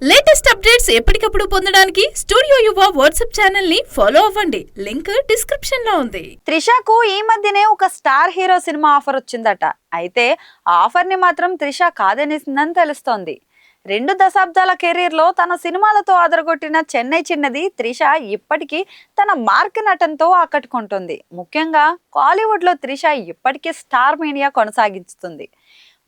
Latest updates ఎప్పటికప్పుడు పొందడానికి studio యువ వాట్సాప్ ఛానల్ ని ఫాలో అవ్వండి. లింక్ డిస్క్రిప్షన్ లో ఉంది. త్రిషకు ఈ మధ్యనే ఒక స్టార్ హీరో సినిమా ఆఫర్ వచ్చిందట. అయితే ఆ ఆఫర్ ని మాత్రం త్రిష కాదనేసిందని తెలుస్తోంది. 2 దశాబ్దాల కెరీర్ లో తన సినిమాలతో అదరగొట్టిన చెన్నై చిన్నది త్రిష ఇప్పటికీ తన మార్క్ నటనతో ఆకట్టుకుంటుంది. ముఖ్యంగా కాలీవుడ్ లో త్రిష ఇప్పటికీ స్టార్ మీడియా కొనసాగిస్తుంది.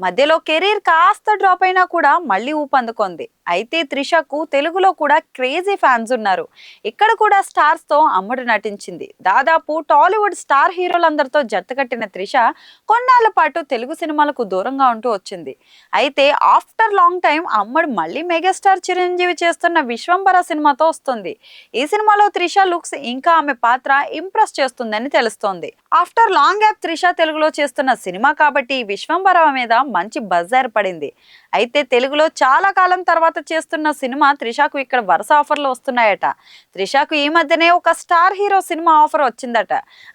మధ్యలో కెరీర్ కాస్త డ్రాప్ అయినా కూడా మళ్ళీ ఊపందుకుంది. అయితే త్రిషకు తెలుగులో కూడా క్రేజీ ఫ్యాన్స్ ఉన్నారు. ఇక్కడ కూడా స్టార్స్ తో అమ్మడు నటించింది. దాదాపు టాలీవుడ్ స్టార్ హీరోలందరితో జట్టుకట్టిన త్రిష కొన్నాళ్ల పాటు తెలుగు సినిమాలకు దూరంగా ఉంటూ వచ్చింది. అయితే ఆఫ్టర్ లాంగ్ టైం అమ్మడు మళ్ళీ మెగాస్టార్ చిరంజీవి చేస్తున్న విశ్వంబర సినిమాతో వస్తుంది. ఈ సినిమాలో త్రిష లుక్స్ ఇంకా ఆమె పాత్ర ఇంప్రెస్ చేస్తుందని తెలుస్తోంది. ఆఫ్టర్ లాంగ్ గ్యాప్ త్రిష తెలుగులో చేస్తున్న సినిమా కాబట్టి విశ్వంబర మీద మంచి బజ్ ఏర్పడింది. అయితే తెలుగులో చాలా కాలం తర్వాత చేస్తున్న సినిమా త్రిషకు ఇక్కడ వరుస ఆఫర్లు వస్తున్నాయట. త్రిషకు ఈ మధ్యనే ఒక స్టార్ హీరో సినిమా ఆఫర్ వచ్చిందట.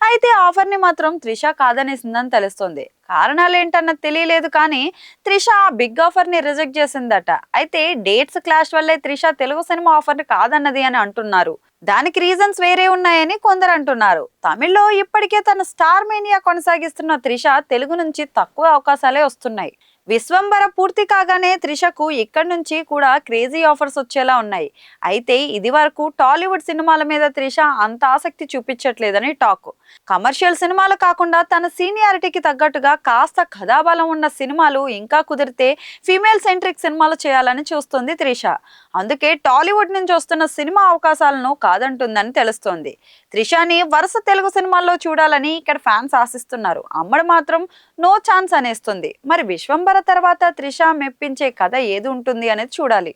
అయితే ఆఫర్ ని మాత్రం త్రిష కాదనేసిందని తెలుస్తోంది. కారణాలు ఏంటన్నది తెలియలేదు, కానీ త్రిష ఆ బిగ్ ఆఫర్ ని రిజెక్ట్ చేసిందట. అయితే డేట్స్ క్లాష్ వల్లే త్రిష తెలుగు సినిమా ఆఫర్ ని కాదన్నది అని అంటున్నారు. దానికి రీజన్స్ వేరే ఉన్నాయని కొందరు అంటున్నారు. తమిళ్లో ఇప్పటికే తన స్టార్ మేనియా కొనసాగిస్తున్న త్రిష తెలుగు నుంచి తక్కువ అవకాశాలే వస్తున్నాయి. విశ్వంబర పూర్తి కాగానే త్రిషకు ఇక్కడి నుంచి కూడా క్రేజీ ఆఫర్స్ వచ్చేలా ఉన్నాయి. అయితే ఇది వరకు టాలీవుడ్ సినిమాల మీద త్రిష అంత ఆసక్తి చూపించట్లేదని టాక్. కమర్షియల్ సినిమాలు కాకుండా తన సీనియారిటీకి తగ్గట్టుగా కాస్త కథాబలం ఉన్న సినిమాలు, ఇంకా కుదిరితే ఫీమేల్ సెంట్రిక్ సినిమాలు చేయాలని చూస్తుంది త్రిష. అందుకే టాలీవుడ్ నుంచి వస్తున్న సినిమా అవకాశాలను కాదంటుందని తెలుస్తోంది. త్రిషని వరుస తెలుగు సినిమాల్లో చూడాలని ఇక్కడ ఫ్యాన్స్ ఆశిస్తున్నారు. అమ్మడు మాత్రం నో ఛాన్స్ అనేస్తుంది. మరి విశ్వంబర తర్వాత త్రిష మెప్పించే కథ ఏది ఉంటుంది అనేది చూడాలి.